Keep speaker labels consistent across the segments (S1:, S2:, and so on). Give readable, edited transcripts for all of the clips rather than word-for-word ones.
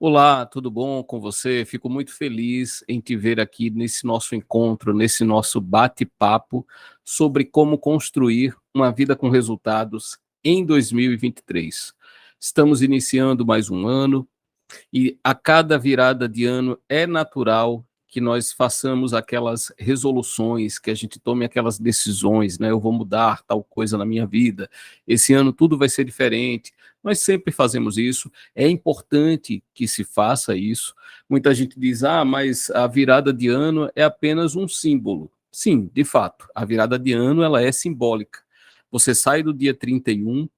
S1: Olá, tudo bom com você? Fico muito feliz em te ver aqui nesse nosso encontro, nesse nosso bate-papo sobre como construir uma vida com resultados em 2023. Estamos iniciando mais um ano e a cada virada de ano é natural que nós façamos aquelas resoluções, que a gente tome aquelas decisões, né? Eu vou mudar tal coisa na minha vida, esse ano tudo vai ser diferente. Nós sempre fazemos isso, é importante que se faça isso. Muita gente diz, mas a virada de ano é apenas um símbolo. Sim, de fato, a virada de ano ela é simbólica. Você sai do dia 31,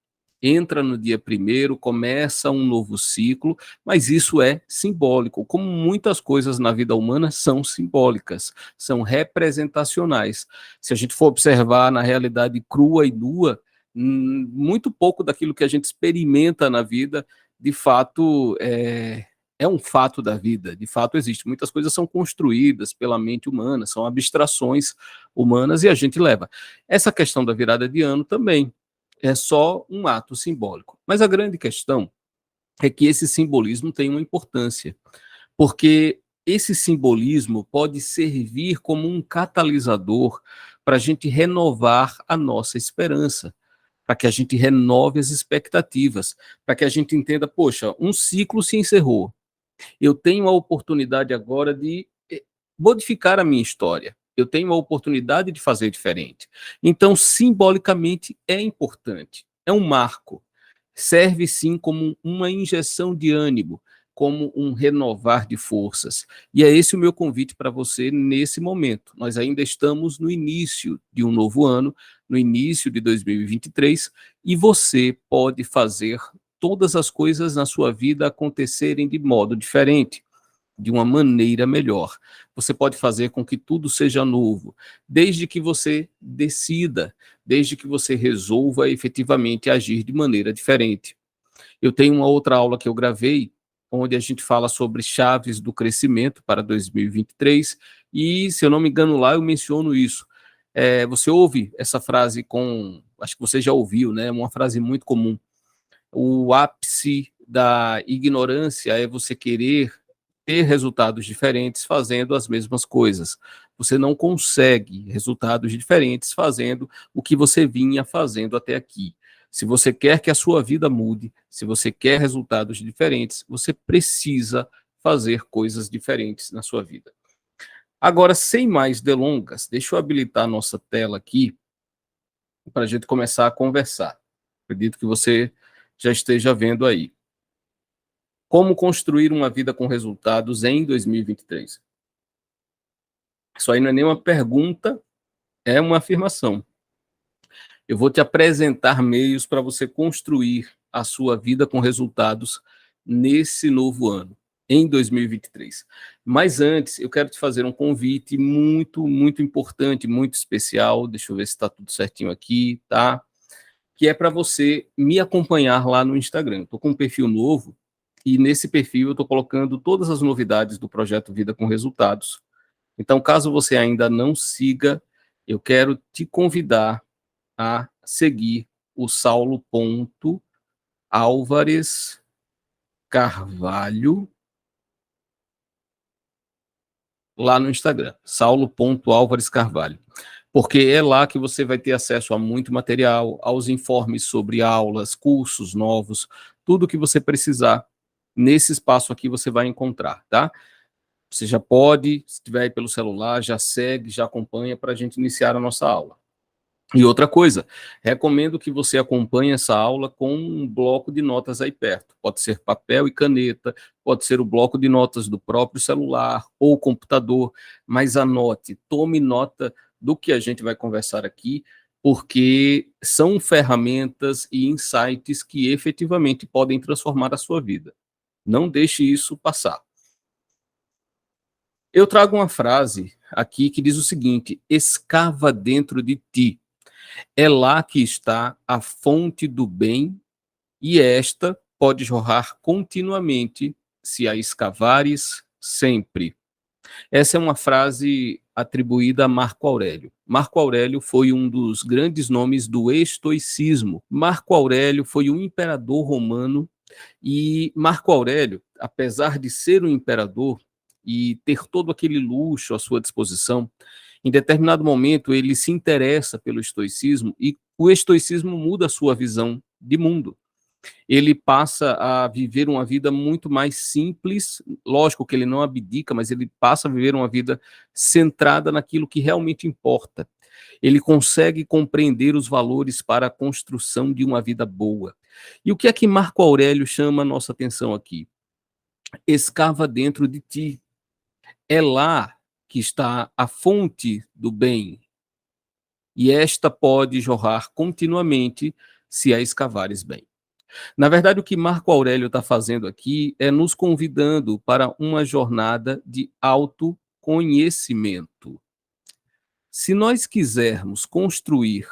S1: entra no dia 1º, começa um novo ciclo, mas isso é simbólico, como muitas coisas na vida humana são simbólicas, são representacionais. Se a gente for observar na realidade crua e nua, muito pouco daquilo que a gente experimenta na vida, de fato, é um fato da vida, de fato existe. Muitas coisas são construídas pela mente humana, são abstrações humanas e a gente leva. Essa questão da virada de ano também é só um ato simbólico. Mas a grande questão é que esse simbolismo tem uma importância, porque esse simbolismo pode servir como um catalisador para a gente renovar a nossa esperança, para que a gente renove as expectativas, para que a gente entenda, poxa, um ciclo se encerrou, eu tenho a oportunidade agora de modificar a minha história, eu tenho a oportunidade de fazer diferente. Então, simbolicamente, é importante, é um marco, serve sim como uma injeção de ânimo, como um renovar de forças. E é esse o meu convite para você nesse momento. Nós ainda estamos no início de um novo ano, no início de 2023, e você pode fazer todas as coisas na sua vida acontecerem de modo diferente, de uma maneira melhor. Você pode fazer com que tudo seja novo, desde que você decida, desde que você resolva efetivamente agir de maneira diferente. Eu tenho uma outra aula que eu gravei, onde a gente fala sobre chaves do crescimento para 2023, e, se eu não me engano, lá eu menciono isso. Você ouve essa frase acho que você já ouviu, né? Uma frase muito comum. O ápice da ignorância é você querer ter resultados diferentes fazendo as mesmas coisas. Você não consegue resultados diferentes fazendo o que você vinha fazendo até aqui. Se você quer que a sua vida mude, se você quer resultados diferentes, você precisa fazer coisas diferentes na sua vida. Agora, sem mais delongas, deixa eu habilitar a nossa tela aqui para a gente começar a conversar. Acredito que você já esteja vendo aí. Como construir uma vida com resultados em 2023? Isso aí não é nem uma pergunta, é uma afirmação. Eu vou te apresentar meios para você construir a sua vida com resultados nesse novo ano, em 2023. Mas antes, eu quero te fazer um convite muito, muito importante, muito especial. Deixa eu ver se está tudo certinho aqui, tá? Que é para você me acompanhar lá no Instagram. Estou com um perfil novo e nesse perfil eu estou colocando todas as novidades do projeto Vida com Resultados. Então, caso você ainda não siga, eu quero te convidar a seguir o Saulo.Álvares Carvalho lá no Instagram, Saulo.Álvares Carvalho, porque é lá que você vai ter acesso a muito material, aos informes sobre aulas, cursos novos, tudo que você precisar. Nesse espaço aqui você vai encontrar, tá? Você já pode, se estiver aí pelo celular, já segue, já acompanha para a gente iniciar a nossa aula. E outra coisa, recomendo que você acompanhe essa aula com um bloco de notas aí perto. Pode ser papel e caneta, pode ser o bloco de notas do próprio celular ou computador, mas anote, tome nota do que a gente vai conversar aqui, porque são ferramentas e insights que efetivamente podem transformar a sua vida. Não deixe isso passar. Eu trago uma frase aqui que diz o seguinte: escava dentro de ti. É lá que está a fonte do bem, e esta pode jorrar continuamente se a escavares sempre. Essa é uma frase atribuída a Marco Aurélio. Marco Aurélio foi um dos grandes nomes do estoicismo. Marco Aurélio foi um imperador romano E Marco Aurélio, apesar de ser um imperador e ter todo aquele luxo à sua disposição, em determinado momento ele se interessa pelo estoicismo e o estoicismo muda a sua visão de mundo. Ele passa a viver uma vida muito mais simples, lógico que ele não abdica, mas ele passa a viver uma vida centrada naquilo que realmente importa. Ele consegue compreender os valores para a construção de uma vida boa. E o que é que Marco Aurélio chama a nossa atenção aqui? Escava dentro de ti. É lá que está a fonte do bem. E esta pode jorrar continuamente se a escavares bem. Na verdade, o que Marco Aurélio está fazendo aqui é nos convidando para uma jornada de autoconhecimento. Se nós quisermos construir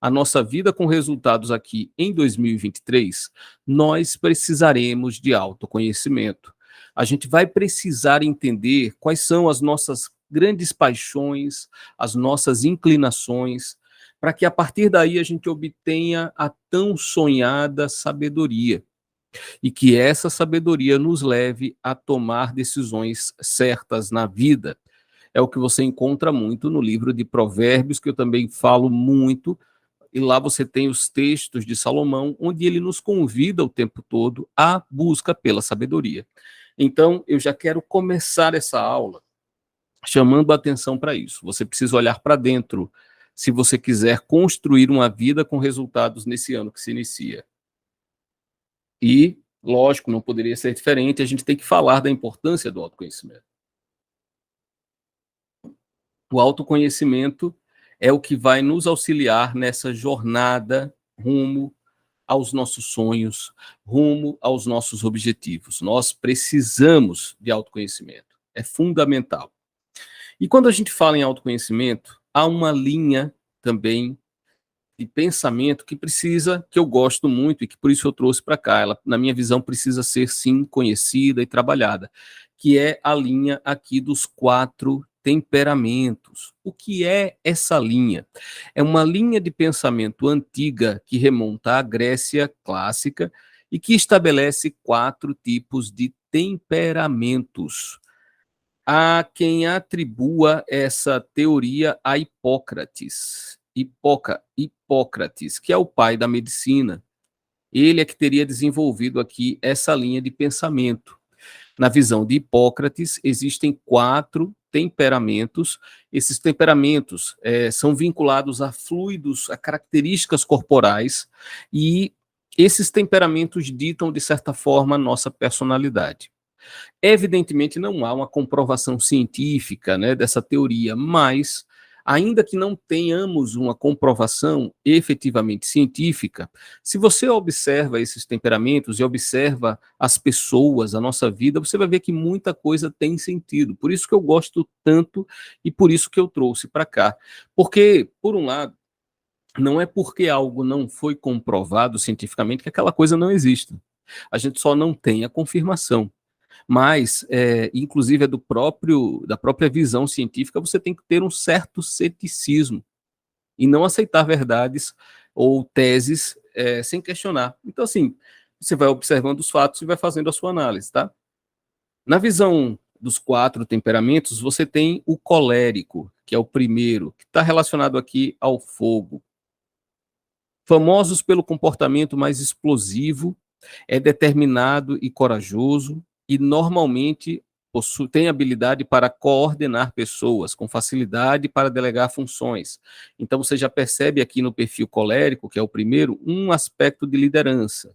S1: a nossa vida com resultados aqui em 2023, nós precisaremos de autoconhecimento. A gente vai precisar entender quais são as nossas grandes paixões, as nossas inclinações, para que a partir daí a gente obtenha a tão sonhada sabedoria e que essa sabedoria nos leve a tomar decisões certas na vida. É o que você encontra muito no livro de Provérbios, que eu também falo muito, e lá você tem os textos de Salomão, onde ele nos convida o tempo todo à busca pela sabedoria. Então, eu já quero começar essa aula chamando a atenção para isso. Você precisa olhar para dentro se você quiser construir uma vida com resultados nesse ano que se inicia. E, lógico, não poderia ser diferente, a gente tem que falar da importância do autoconhecimento. O autoconhecimento é o que vai nos auxiliar nessa jornada rumo aos nossos sonhos, rumo aos nossos objetivos. Nós precisamos de autoconhecimento, é fundamental. E quando a gente fala em autoconhecimento, há uma linha também de pensamento que precisa, que eu gosto muito e que por isso eu trouxe para cá. Ela, na minha visão, precisa ser sim conhecida e trabalhada, que é a linha aqui dos 4 temperamentos. O que é essa linha? É uma linha de pensamento antiga que remonta à Grécia clássica e que estabelece 4 tipos de temperamentos. Há quem atribua essa teoria a Hipócrates. Hipócrates, que é o pai da medicina. Ele é que teria desenvolvido aqui essa linha de pensamento. Na visão de Hipócrates, existem 4 temperamentos. Esses temperamentos são vinculados a fluidos, a características corporais, e esses temperamentos ditam, de certa forma, a nossa personalidade. Evidentemente, não há uma comprovação científica, né, dessa teoria, mas, ainda que não tenhamos uma comprovação efetivamente científica, se você observa esses temperamentos e observa as pessoas, a nossa vida, você vai ver que muita coisa tem sentido. Por isso que eu gosto tanto e por isso que eu trouxe para cá. Porque, por um lado, não é porque algo não foi comprovado cientificamente que aquela coisa não existe. A gente só não tem a confirmação. Mas, inclusive, da própria visão científica, você tem que ter um certo ceticismo e não aceitar verdades ou teses sem questionar. Então, assim, você vai observando os fatos e vai fazendo a sua análise, tá? Na visão dos 4 temperamentos, você tem o colérico, que é o primeiro, que está relacionado aqui ao fogo. Famosos pelo comportamento mais explosivo, é determinado e corajoso, e normalmente tem habilidade para coordenar pessoas, com facilidade para delegar funções. Então você já percebe aqui no perfil colérico, que é o primeiro, um aspecto de liderança.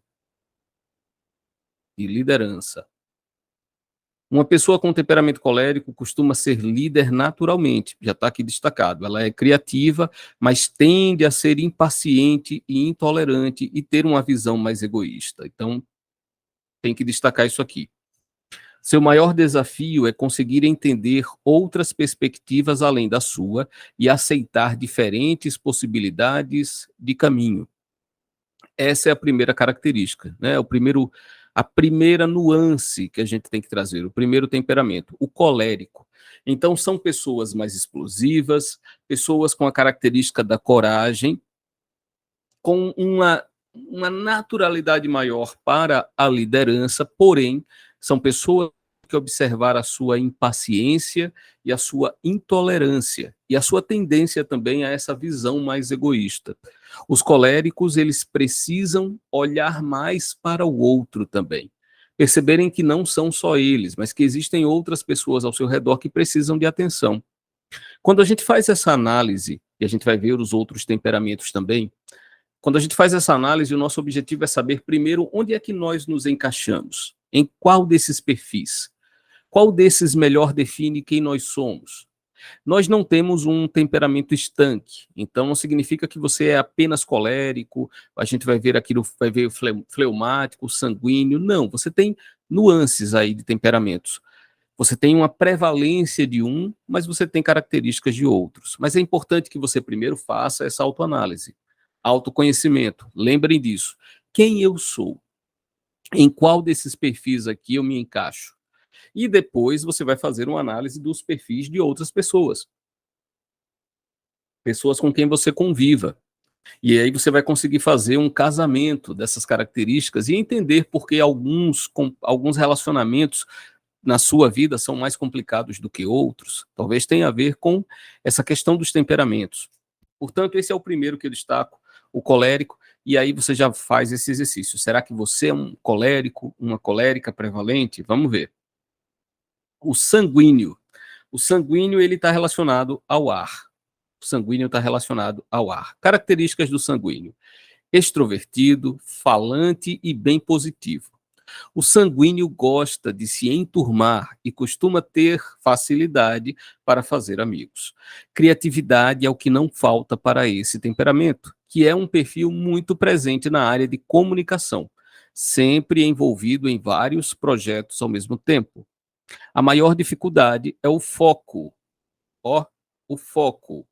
S1: Uma pessoa com temperamento colérico costuma ser líder naturalmente, já está aqui destacado. Ela é criativa, mas tende a ser impaciente e intolerante e ter uma visão mais egoísta. Então, tem que destacar isso aqui. Seu maior desafio é conseguir entender outras perspectivas além da sua e aceitar diferentes possibilidades de caminho. Essa é a primeira característica, né? A primeira nuance que a gente tem que trazer, o primeiro temperamento, o colérico. Então, são pessoas mais explosivas, pessoas com a característica da coragem, com uma naturalidade maior para a liderança, porém, são pessoas que observaram a sua impaciência e a sua intolerância, e a sua tendência também a essa visão mais egoísta. Os coléricos, eles precisam olhar mais para o outro também, perceberem que não são só eles, mas que existem outras pessoas ao seu redor que precisam de atenção. Quando a gente faz essa análise, e a gente vai ver os outros temperamentos também, quando a gente faz essa análise, o nosso objetivo é saber primeiro onde é que nós nos encaixamos, em qual desses perfis, qual desses melhor define quem nós somos. Nós não temos um temperamento estanque, então não significa que você é apenas colérico, a gente vai ver aquilo, vai ver fleumático, sanguíneo, não, você tem nuances aí de temperamentos. Você tem uma prevalência de um, mas você tem características de outros. Mas é importante que você primeiro faça essa autoanálise, autoconhecimento. Lembrem disso. Quem eu sou? Em qual desses perfis aqui eu me encaixo? E depois você vai fazer uma análise dos perfis de outras pessoas. Pessoas com quem você conviva. E aí você vai conseguir fazer um casamento dessas características e entender por que alguns relacionamentos na sua vida são mais complicados do que outros. Talvez tenha a ver com essa questão dos temperamentos. Portanto, esse é o primeiro que eu destaco, o colérico, e aí você já faz esse exercício. Será que você é um colérico, uma colérica prevalente? Vamos ver. O sanguíneo. O sanguíneo, ele está relacionado ao ar. O sanguíneo está relacionado ao ar. Características do sanguíneo: extrovertido, falante e bem positivo. O sanguíneo gosta de se enturmar e costuma ter facilidade para fazer amigos. Criatividade é o que não falta para esse temperamento, que é um perfil muito presente na área de comunicação, sempre envolvido em vários projetos ao mesmo tempo. A maior dificuldade é o foco, ó, o foco,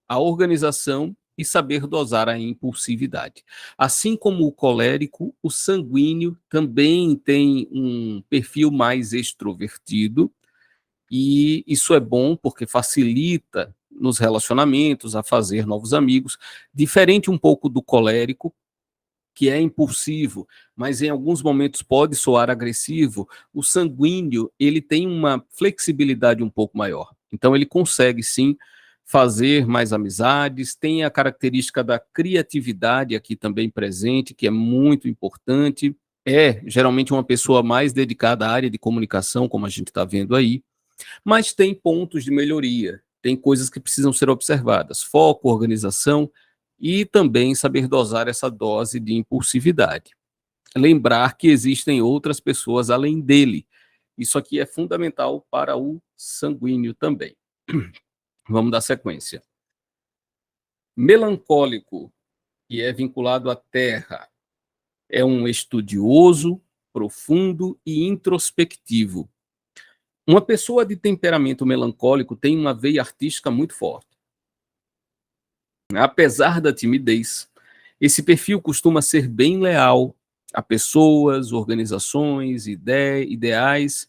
S1: a organização e saber dosar a impulsividade. Assim como o colérico, o sanguíneo também tem um perfil mais extrovertido, e isso é bom porque facilita nos relacionamentos a fazer novos amigos, diferente um pouco do colérico, que é impulsivo, mas em alguns momentos pode soar agressivo. O sanguíneo, ele tem uma flexibilidade um pouco maior. Então ele consegue sim fazer mais amizades, tem a característica da criatividade aqui também presente, que é muito importante. É geralmente uma pessoa mais dedicada à área de comunicação, como a gente está vendo aí, mas tem pontos de melhoria, tem coisas que precisam ser observadas: foco, organização e também saber dosar essa dose de impulsividade. Lembrar que existem outras pessoas além dele. Isso aqui é fundamental para o sanguíneo também. Vamos dar sequência. Melancólico, que é vinculado à terra, é um estudioso, profundo e introspectivo. Uma pessoa de temperamento melancólico tem uma veia artística muito forte. Apesar da timidez, esse perfil costuma ser bem leal a pessoas, organizações, ideais.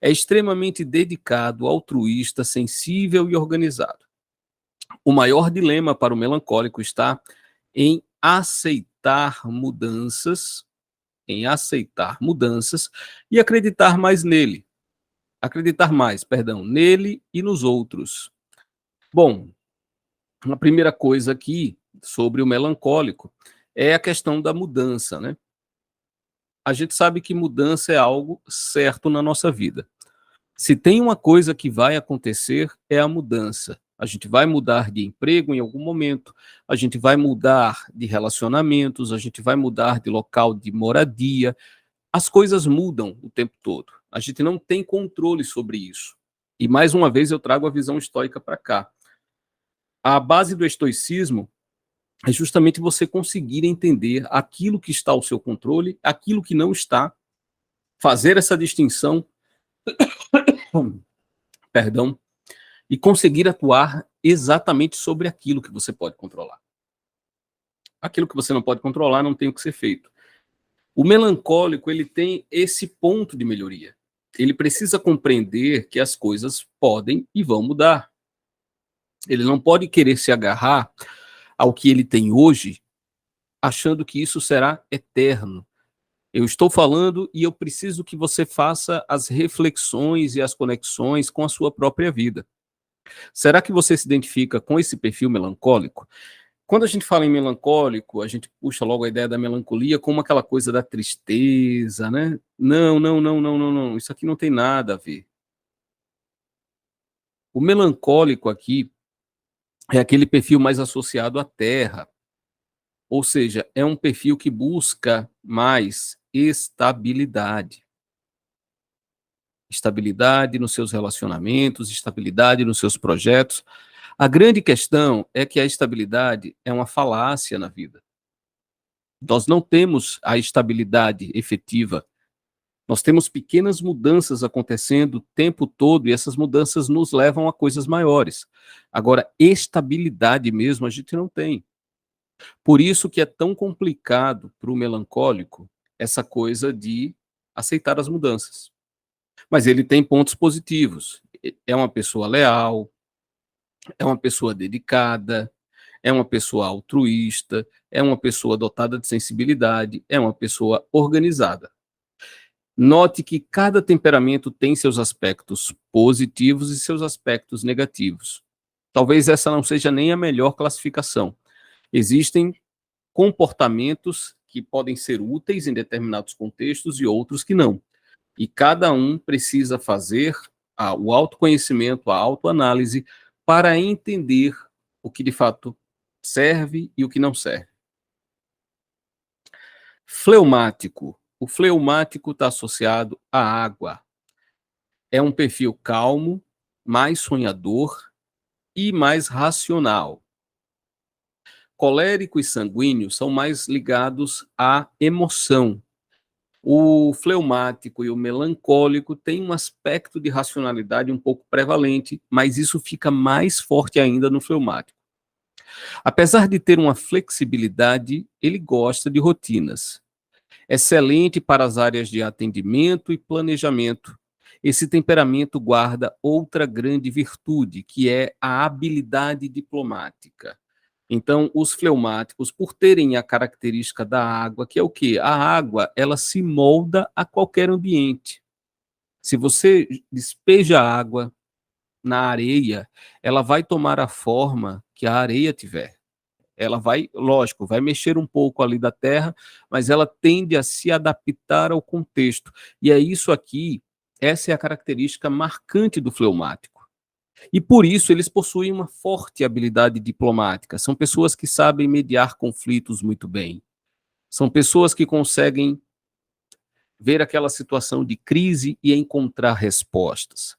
S1: É extremamente dedicado, altruísta, sensível e organizado. O maior dilema para o melancólico está em aceitar mudanças e acreditar mais, perdão, nele e nos outros. Bom, a primeira coisa aqui sobre o melancólico é a questão da mudança, né? A gente sabe que mudança é algo certo na nossa vida. Se tem uma coisa que vai acontecer, é a mudança. A gente vai mudar de emprego em algum momento, a gente vai mudar de relacionamentos, a gente vai mudar de local de moradia. As coisas mudam o tempo todo. A gente não tem controle sobre isso. E mais uma vez eu trago a visão estoica para cá. A base do estoicismo é justamente você conseguir entender aquilo que está ao seu controle, aquilo que não está, fazer essa distinção, perdão, e conseguir atuar exatamente sobre aquilo que você pode controlar. Aquilo que você não pode controlar não tem o que ser feito. O melancólico, ele tem esse ponto de melhoria. Ele precisa compreender que as coisas podem e vão mudar. Ele não pode querer se agarrar ao que ele tem hoje achando que isso será eterno. Eu estou falando e eu preciso que você faça as reflexões e as conexões com a sua própria vida. Será que você se identifica com esse perfil melancólico? Quando a gente fala em melancólico, a gente puxa logo a ideia da melancolia como aquela coisa da tristeza, né? Não, não, não, não, não, não. Isso aqui não tem nada a ver. O melancólico aqui é aquele perfil mais associado à terra, ou seja, é um perfil que busca mais estabilidade. Estabilidade nos seus relacionamentos, estabilidade nos seus projetos. A grande questão é que a estabilidade é uma falácia na vida. Nós não temos a estabilidade efetiva. Nós temos pequenas mudanças acontecendo o tempo todo e essas mudanças nos levam a coisas maiores. Agora, estabilidade mesmo a gente não tem. Por isso que é tão complicado para o melancólico essa coisa de aceitar as mudanças. Mas ele tem pontos positivos. É uma pessoa leal, é uma pessoa dedicada, é uma pessoa altruísta, é uma pessoa dotada de sensibilidade, é uma pessoa organizada. Note que cada temperamento tem seus aspectos positivos e seus aspectos negativos. Talvez essa não seja nem a melhor classificação. Existem comportamentos que podem ser úteis em determinados contextos e outros que não. E cada um precisa fazer o autoconhecimento, a autoanálise, para entender o que de fato serve e o que não serve. Fleumático. O fleumático está associado à água. É um perfil calmo, mais sonhador e mais racional. Colérico e sanguíneo são mais ligados à emoção. O fleumático e o melancólico têm um aspecto de racionalidade um pouco prevalente, mas isso fica mais forte ainda no fleumático. Apesar de ter uma flexibilidade, ele gosta de rotinas. Excelente para as áreas de atendimento e planejamento. Esse temperamento guarda outra grande virtude, que é a habilidade diplomática. Então, os fleumáticos, por terem a característica da água, que é o quê? A água, ela se molda a qualquer ambiente. Se você despeja água na areia, ela vai tomar a forma que a areia tiver. Ela vai, lógico, vai mexer um pouco ali da terra, mas ela tende a se adaptar ao contexto. E é isso aqui, essa é a característica marcante do fleumático. E por isso eles possuem uma forte habilidade diplomática. São pessoas que sabem mediar conflitos muito bem. São pessoas que conseguem ver aquela situação de crise e encontrar respostas.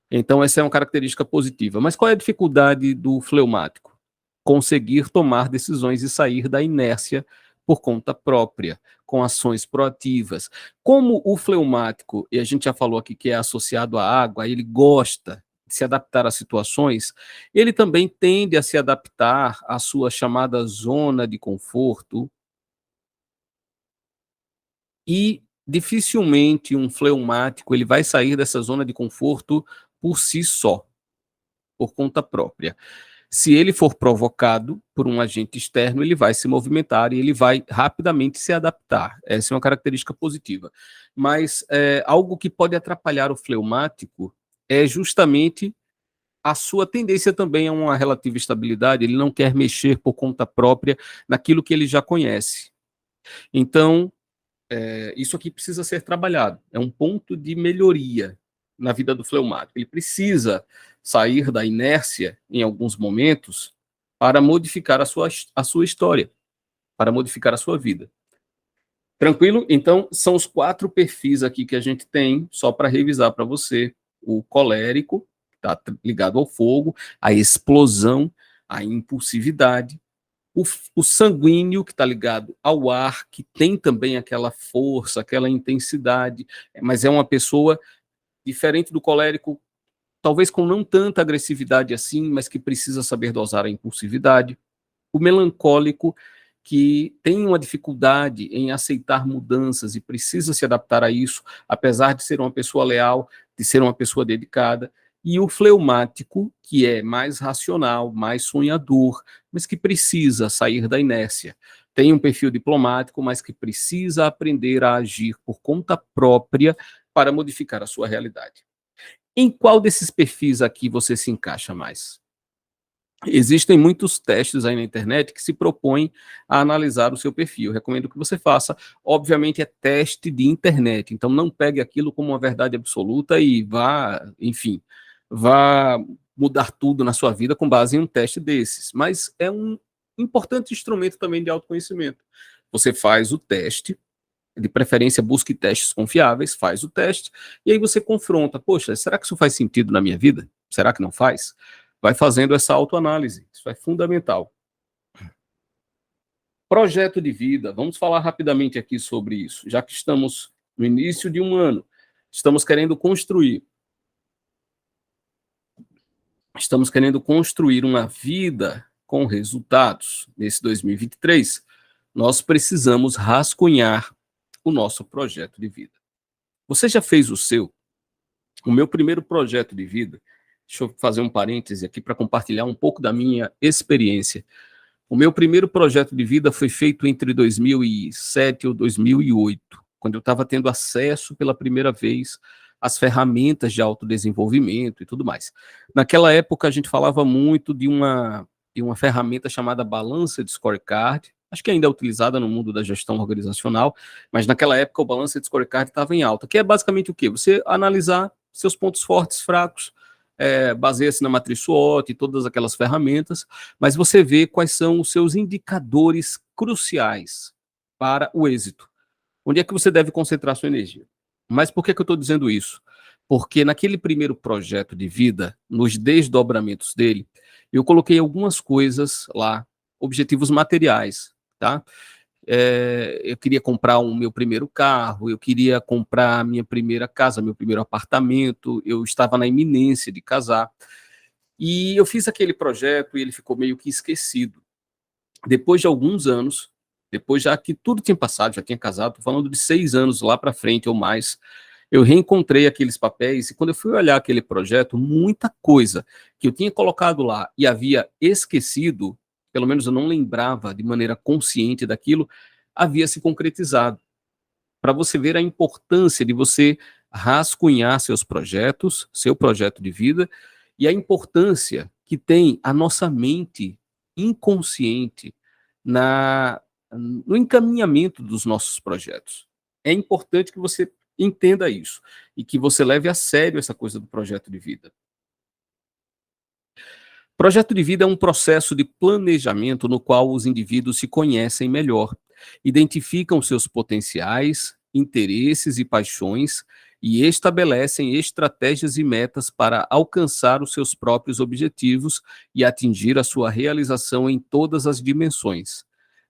S1: Então, essa é uma característica positiva. Mas qual é a dificuldade do fleumático? Conseguir tomar decisões e sair da inércia por conta própria, com ações proativas. Como o fleumático, e a gente já falou aqui que é associado à água, ele gosta de se adaptar a situações, ele também tende a se adaptar à sua chamada zona de conforto e dificilmente um fleumático ele vai sair dessa zona de conforto por si só, por conta própria. Se ele for provocado por um agente externo, ele vai se movimentar e ele vai rapidamente se adaptar. Essa é uma característica positiva. Mas algo que pode atrapalhar o fleumático é justamente a sua tendência também a uma relativa estabilidade. Ele não quer mexer por conta própria naquilo que ele já conhece. Então, isso aqui precisa ser trabalhado. É um ponto de melhoria na vida do fleumático. Ele precisa sair da inércia em alguns momentos para modificar a sua história, para modificar a sua vida. Tranquilo? Então, são os 4 perfis aqui que a gente tem, só para revisar para você. O colérico, que está ligado ao fogo, a explosão, a impulsividade, o sanguíneo, que está ligado ao ar, que tem também aquela força, aquela intensidade, mas é uma pessoa diferente do colérico, talvez com não tanta agressividade assim, mas que precisa saber dosar a impulsividade. O melancólico, que tem uma dificuldade em aceitar mudanças e precisa se adaptar a isso, apesar de ser uma pessoa leal, de ser uma pessoa dedicada. e o fleumático, que é mais racional, mais sonhador, mas que precisa sair da inércia. Tem um perfil diplomático, mas que precisa aprender a agir por conta própria para modificar a sua realidade. Em qual desses perfis aqui você se encaixa mais? Existem muitos testes aí na internet que se propõem a analisar o seu perfil. Eu recomendo que você faça. Obviamente é teste de internet, então não pegue aquilo como uma verdade absoluta e vá, enfim, vá mudar tudo na sua vida com base em um teste desses. Mas é um importante instrumento também de autoconhecimento. Você faz o teste, de preferência busque testes confiáveis, faz o teste, e aí você confronta, poxa, será que isso faz sentido na minha vida? Será que não faz? Vai fazendo essa autoanálise, isso é fundamental. Projeto de vida, vamos falar rapidamente aqui sobre isso, já que estamos no início de um ano, estamos querendo construir, estamos querendo construir uma vida com resultados nesse 2023, nós precisamos rascunhar o nosso projeto de vida. Você já fez o seu? O meu primeiro projeto de vida, deixa eu fazer um parêntese aqui para compartilhar um pouco da minha experiência. O meu primeiro projeto de vida foi feito entre 2007 ou 2008, quando eu estava tendo acesso pela primeira vez às ferramentas de autodesenvolvimento e tudo mais. Naquela época, a gente falava muito de uma ferramenta chamada balança de scorecard, acho que ainda é utilizada no mundo da gestão organizacional, mas naquela época o balança de scorecard estava em alta, que é basicamente o quê? Você analisar seus pontos fortes, fracos, baseia-se na matriz SWOT e todas aquelas ferramentas, mas você vê quais são os seus indicadores cruciais para o êxito. Onde é que você deve concentrar sua energia? Mas por que eu estou dizendo isso? Porque naquele primeiro projeto de vida, nos desdobramentos dele, eu coloquei algumas coisas lá, objetivos materiais, tá? Eu queria comprar o meu primeiro carro, eu queria comprar a minha primeira casa, meu primeiro apartamento, eu estava na iminência de casar. E eu fiz aquele projeto e ele ficou meio que esquecido. Depois de alguns anos, depois já que tudo tinha passado, já tinha casado, estou falando de 6 anos lá para frente ou mais, eu reencontrei aqueles papéis e quando eu fui olhar aquele projeto, muita coisa que eu tinha colocado lá e havia esquecido, pelo menos eu não lembrava de maneira consciente daquilo, havia se concretizado. Para você ver a importância de você rascunhar seus projetos, seu projeto de vida, e a importância que tem a nossa mente inconsciente no encaminhamento dos nossos projetos. É importante que você entenda isso e que você leve a sério essa coisa do projeto de vida. Projeto de vida é um processo de planejamento no qual os indivíduos se conhecem melhor, identificam seus potenciais, interesses e paixões e estabelecem estratégias e metas para alcançar os seus próprios objetivos e atingir a sua realização em todas as dimensões.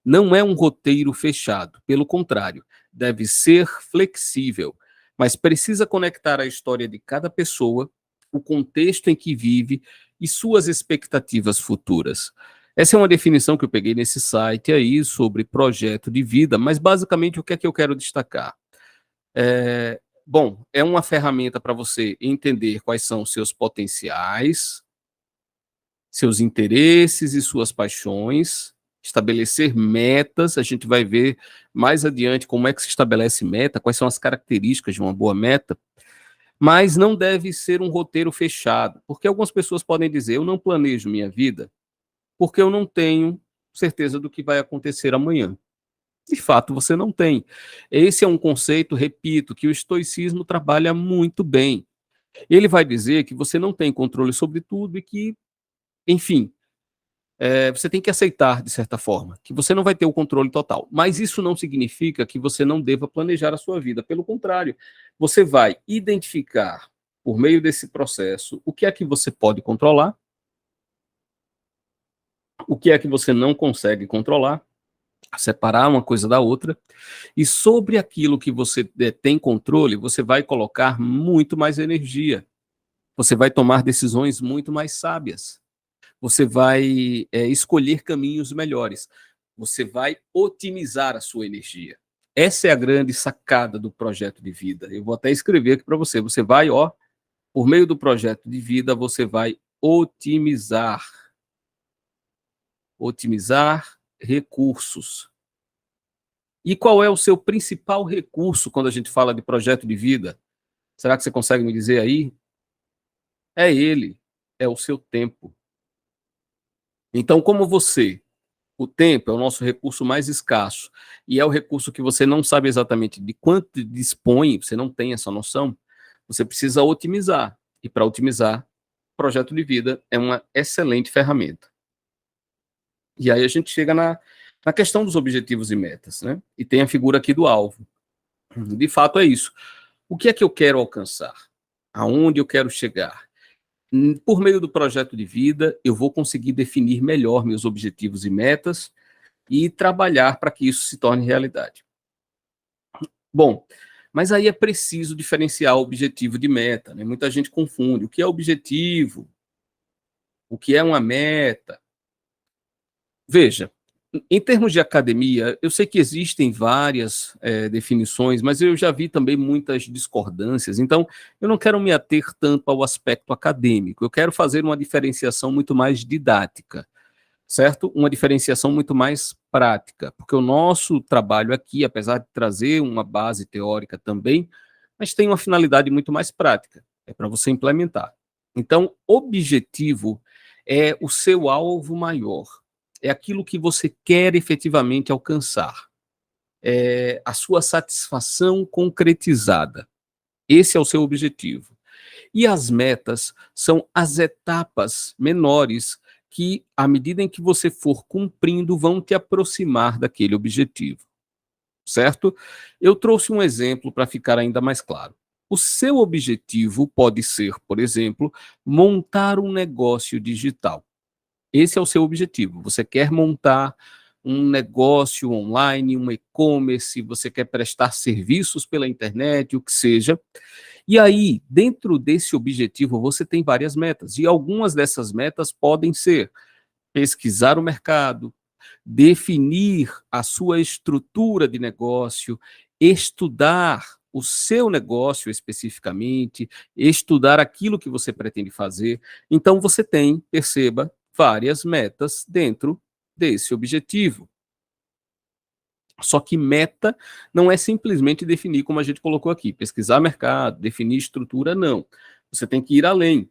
S1: Não é um roteiro fechado, pelo contrário, deve ser flexível, mas precisa conectar a história de cada pessoa, o contexto em que vive e suas expectativas futuras. Essa é uma definição que eu peguei nesse site aí sobre projeto de vida, mas basicamente o que é que eu quero destacar? Bom, é uma ferramenta para você entender quais são os seus potenciais, seus interesses e suas paixões, estabelecer metas, a gente vai ver mais adiante como é que se estabelece meta, quais são as características de uma boa meta, mas não deve ser um roteiro fechado, porque algumas pessoas podem dizer, eu não planejo minha vida porque eu não tenho certeza do que vai acontecer amanhã. De fato, você não tem. Esse é um conceito, repito, que o estoicismo trabalha muito bem. Ele vai dizer que você não tem controle sobre tudo e que, enfim, você tem que aceitar, de certa forma, que você não vai ter o controle total. Mas isso não significa que você não deva planejar a sua vida. Pelo contrário, você vai identificar, por meio desse processo, o que é que você pode controlar, o que é que você não consegue controlar, separar uma coisa da outra, e sobre aquilo que você tem controle, você vai colocar muito mais energia, você vai tomar decisões muito mais sábias, você vai escolher caminhos melhores, você vai otimizar a sua energia. Essa é a grande sacada do projeto de vida. Eu vou até escrever aqui para você. Você vai, Por meio do projeto de vida, você vai otimizar recursos. E qual é o seu principal recurso quando a gente fala de projeto de vida? Será que você consegue me dizer aí? É ele, é o seu tempo. Então, como o tempo é o nosso recurso mais escasso e é o recurso que você não sabe exatamente de quanto dispõe, você não tem essa noção, você precisa otimizar. E para otimizar, projeto de vida é uma excelente ferramenta. E aí a gente chega na questão dos objetivos e metas, né? E tem a figura aqui do alvo. De fato é isso. O que é que eu quero alcançar? Aonde eu quero chegar? Por meio do projeto de vida, eu vou conseguir definir melhor meus objetivos e metas e trabalhar para que isso se torne realidade. Bom, mas aí é preciso diferenciar objetivo de meta, né? Muita gente confunde o que é objetivo, o que é uma meta. Veja, em termos de academia, eu sei que existem várias definições, mas eu já vi também muitas discordâncias, então eu não quero me ater tanto ao aspecto acadêmico, eu quero fazer uma diferenciação muito mais didática, certo? Uma diferenciação muito mais prática, porque o nosso trabalho aqui, apesar de trazer uma base teórica também, mas tem uma finalidade muito mais prática, é para você implementar. Então, objetivo é o seu alvo maior, é aquilo que você quer efetivamente alcançar, é a sua satisfação concretizada. Esse é o seu objetivo. E as metas são as etapas menores que, à medida em que você for cumprindo, vão te aproximar daquele objetivo, certo? Eu trouxe um exemplo para ficar ainda mais claro. O seu objetivo pode ser, por exemplo, montar um negócio digital. Esse é o seu objetivo. Você quer montar um negócio online, um e-commerce, você quer prestar serviços pela internet, o que seja. E aí, dentro desse objetivo, você tem várias metas. E algumas dessas metas podem ser pesquisar o mercado, definir a sua estrutura de negócio, estudar o seu negócio especificamente, estudar aquilo que você pretende fazer. Então, você tem, perceba, várias metas dentro desse objetivo. Só que meta não é simplesmente definir como a gente colocou aqui, pesquisar mercado, definir estrutura, não. Você tem que ir além.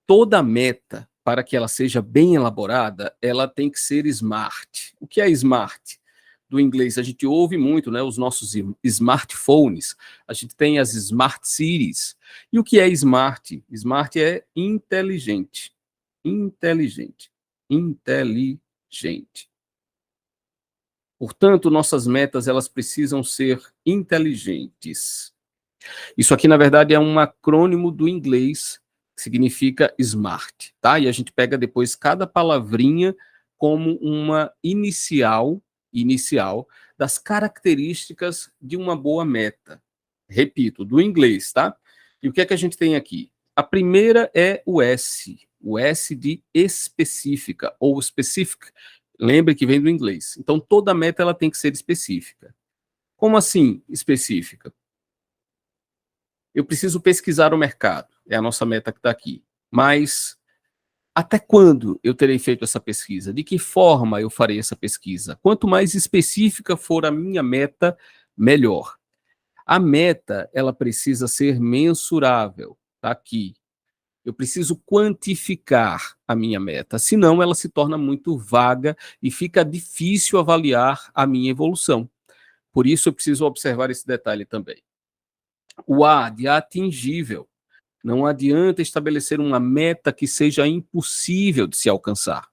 S1: Toda meta, para que ela seja bem elaborada, ela tem que ser smart. O que é smart? Do inglês, a gente ouve muito, né, os nossos smartphones, a gente tem as smart cities. E o que é smart? Smart é inteligente. Inteligente. Inteligente. Portanto, nossas metas, elas precisam ser inteligentes. Isso aqui, na verdade, é um acrônimo do inglês, que significa SMART, tá? E a gente pega depois cada palavrinha como uma inicial das características de uma boa meta. Repito, do inglês, tá? E o que é que a gente tem aqui? A primeira é o S de específica, ou specific, lembre que vem do inglês. Então, toda meta ela tem que ser específica. Como assim específica? Eu preciso pesquisar o mercado, é a nossa meta que está aqui. Mas até quando eu terei feito essa pesquisa? De que forma eu farei essa pesquisa? Quanto mais específica for a minha meta, melhor. A meta, ela precisa ser mensurável, tá aqui. Eu preciso quantificar a minha meta, senão ela se torna muito vaga e fica difícil avaliar a minha evolução. Por isso eu preciso observar esse detalhe também. O A de atingível. Não adianta estabelecer uma meta que seja impossível de se alcançar.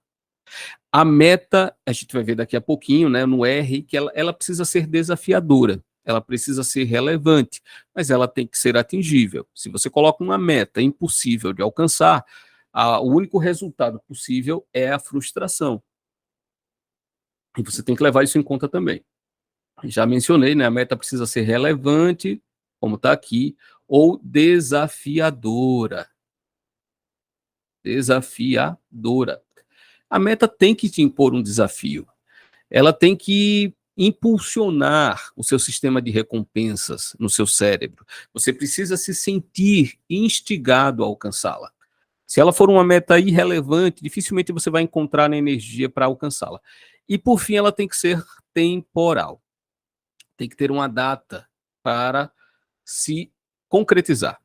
S1: A meta, a gente vai ver daqui a pouquinho, né, no R, que ela precisa ser desafiadora, ela precisa ser relevante, mas ela tem que ser atingível. Se você coloca uma meta impossível de alcançar, o único resultado possível é a frustração. E você tem que levar isso em conta também. Já mencionei, né, a meta precisa ser relevante, como está aqui, ou desafiadora. Desafiadora. A meta tem que te impor um desafio. Ela tem que impulsionar o seu sistema de recompensas no seu cérebro. Você precisa se sentir instigado a alcançá-la. Se ela for uma meta irrelevante, dificilmente você vai encontrar a energia para alcançá-la. E, por fim, ela tem que ser temporal. Tem que ter uma data para se concretizar.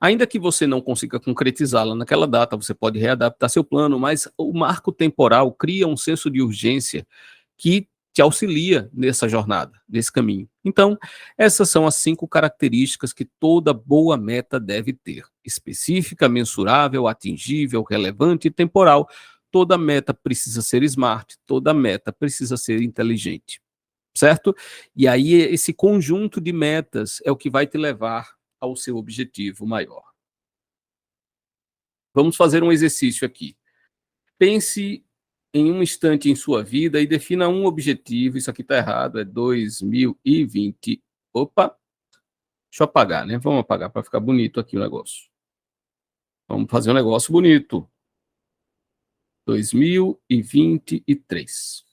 S1: Ainda que você não consiga concretizá-la naquela data, você pode readaptar seu plano, mas o marco temporal cria um senso de urgência que te auxilia nessa jornada, nesse caminho. Então, essas são as 5 características que toda boa meta deve ter: específica, mensurável, atingível, relevante e temporal. Toda meta precisa ser smart, toda meta precisa ser inteligente, certo? E aí esse conjunto de metas é o que vai te levar ao seu objetivo maior. Vamos fazer um exercício aqui. Pense em um instante em sua vida e defina um objetivo. Isso aqui está errado, é 2020. Opa, deixa eu apagar, né? Vamos apagar para ficar bonito aqui o negócio. Vamos fazer um negócio bonito. 2023.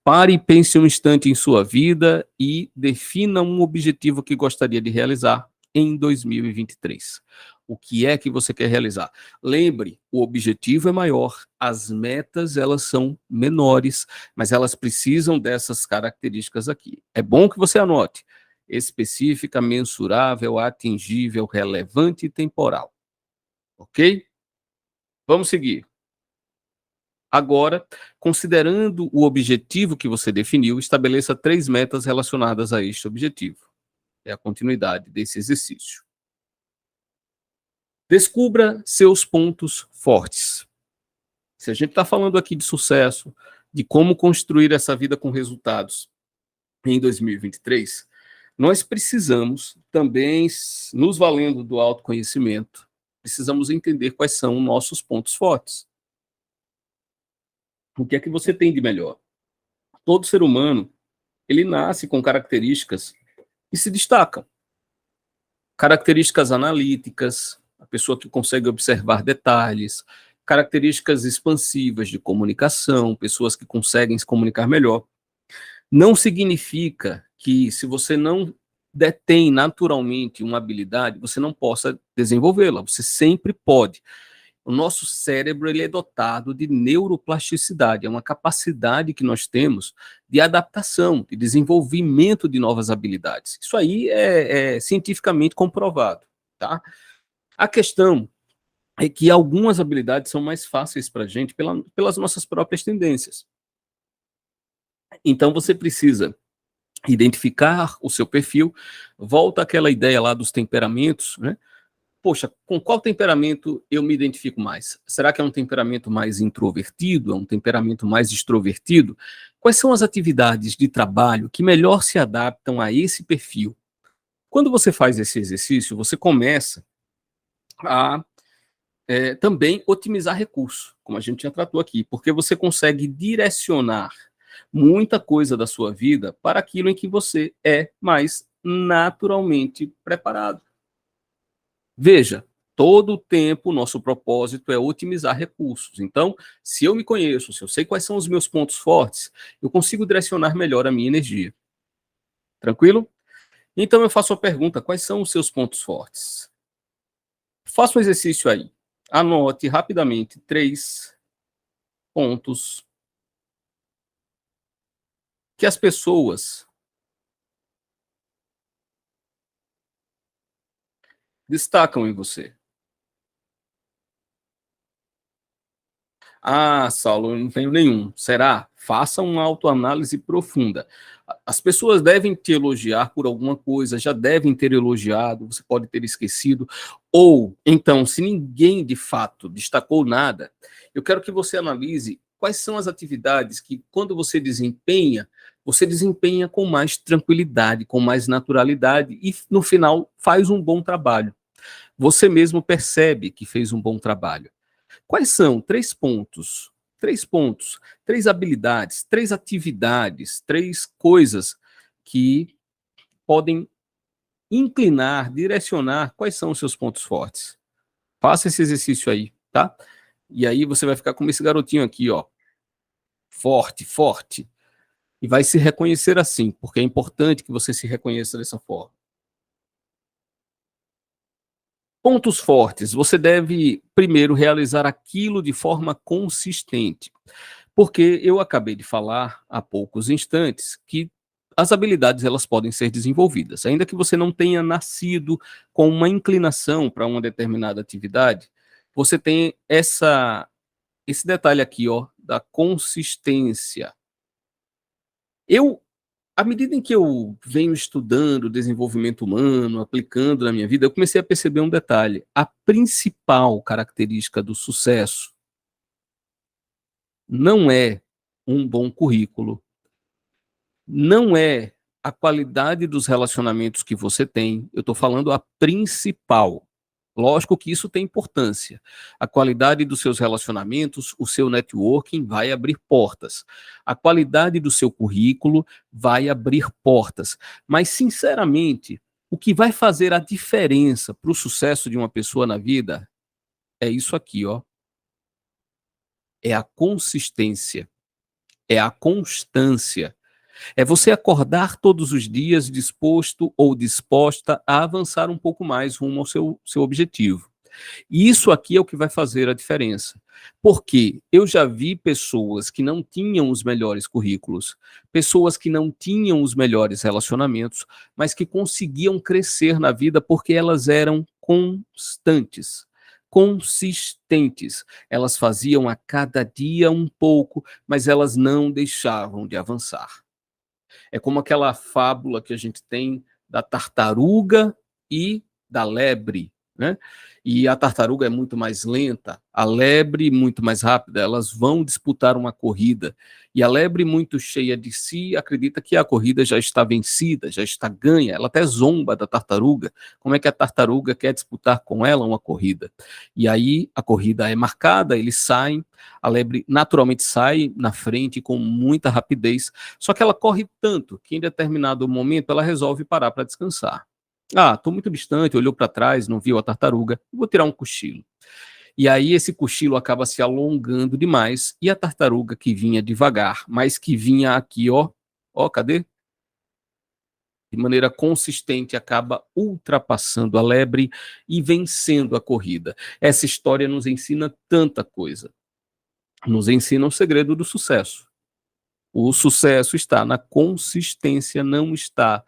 S1: Pare e pense um instante em sua vida e defina um objetivo que gostaria de realizar em 2023. O que é que você quer realizar? Lembre, o objetivo é maior, as metas elas são menores, mas elas precisam dessas características aqui. É bom que você anote: específica, mensurável, atingível, relevante e temporal. Ok? Vamos seguir. Agora, considerando o objetivo que você definiu, estabeleça 3 metas relacionadas a este objetivo. É a continuidade desse exercício. Descubra seus pontos fortes. Se a gente está falando aqui de sucesso, de como construir essa vida com resultados em 2023, nós precisamos também, nos valendo do autoconhecimento, precisamos entender quais são nossos pontos fortes. O que é que você tem de melhor? Todo ser humano, ele nasce com características que se destacam. Características analíticas, a pessoa que consegue observar detalhes, características expansivas de comunicação, pessoas que conseguem se comunicar melhor. Não significa que, se você não detém naturalmente uma habilidade, você não possa desenvolvê-la. Você sempre pode. O nosso cérebro ele é dotado de neuroplasticidade, é uma capacidade que nós temos de adaptação, de desenvolvimento de novas habilidades. Isso aí é cientificamente comprovado, tá? A questão é que algumas habilidades são mais fáceis para a gente pelas nossas próprias tendências. Então você precisa identificar o seu perfil, volta àquela ideia lá dos temperamentos, né? Poxa, com qual temperamento eu me identifico mais? Será que é um temperamento mais introvertido? É um temperamento mais extrovertido? Quais são as atividades de trabalho que melhor se adaptam a esse perfil? Quando você faz esse exercício, você começa a também otimizar recursos, como a gente já tratou aqui, porque você consegue direcionar muita coisa da sua vida para aquilo em que você é mais naturalmente preparado. Veja, todo o tempo, nosso propósito é otimizar recursos. Então, se eu me conheço, se eu sei quais são os meus pontos fortes, eu consigo direcionar melhor a minha energia. Tranquilo? Então, eu faço a pergunta: quais são os seus pontos fortes? Faça um exercício aí. Anote rapidamente 3 pontos que as pessoas destacam em você. Ah, Saulo, eu não tenho nenhum. Será? Faça uma autoanálise profunda. As pessoas devem te elogiar por alguma coisa, já devem ter elogiado, você pode ter esquecido. Ou, então, se ninguém de fato destacou nada, eu quero que você analise quais são as atividades que, quando você desempenha com mais tranquilidade, com mais naturalidade e, no final, faz um bom trabalho. Você mesmo percebe que fez um bom trabalho. Quais são 3 pontos? 3 pontos, 3 habilidades, 3 atividades, 3 coisas que podem inclinar, direcionar quais são os seus pontos fortes. Faça esse exercício aí, tá? E aí você vai ficar como esse garotinho aqui, ó. Forte, forte. e vai se reconhecer assim, porque é importante que você se reconheça dessa forma. Pontos fortes: você deve primeiro realizar aquilo de forma consistente, porque eu acabei de falar há poucos instantes que as habilidades elas podem ser desenvolvidas, ainda que você não tenha nascido com uma inclinação para uma determinada atividade, você tem esse detalhe aqui, ó, da consistência. Eu À medida em que eu venho estudando desenvolvimento humano, aplicando na minha vida, eu comecei a perceber um detalhe: a principal característica do sucesso não é um bom currículo, não é a qualidade dos relacionamentos que você tem, eu estou falando a principal. Lógico que isso tem importância. A qualidade dos seus relacionamentos, o seu networking vai abrir portas. A qualidade do seu currículo vai abrir portas. Mas, sinceramente, o que vai fazer a diferença para o sucesso de uma pessoa na vida é isso aqui, ó. É a consistência, é a constância. É você acordar todos os dias disposto ou disposta a avançar um pouco mais rumo ao seu objetivo. E isso aqui é o que vai fazer a diferença. Porque eu já vi pessoas que não tinham os melhores currículos, pessoas que não tinham os melhores relacionamentos, mas que conseguiam crescer na vida porque elas eram constantes, consistentes. Elas faziam a cada dia um pouco, mas elas não deixavam de avançar. É como aquela fábula que a gente tem da tartaruga e da lebre, né? E a tartaruga é muito mais lenta, a lebre muito mais rápida, elas vão disputar uma corrida. E a lebre, muito cheia de si, acredita que a corrida já está vencida, já está ganha. Ela até zomba da tartaruga. Como é que a tartaruga quer disputar com ela uma corrida? E aí a corrida é marcada, eles saem, a lebre naturalmente sai na frente com muita rapidez, só que ela corre tanto que em determinado momento ela resolve parar para descansar. Ah, estou muito distante, olhou para trás, não viu a tartaruga, vou tirar um cochilo. E aí esse cochilo acaba se alongando demais e a tartaruga que vinha devagar, mas que vinha aqui, ó, ó, cadê? De maneira consistente acaba ultrapassando a lebre e vencendo a corrida. Essa história nos ensina tanta coisa. Nos ensina o segredo do sucesso. O sucesso está na consistência, não está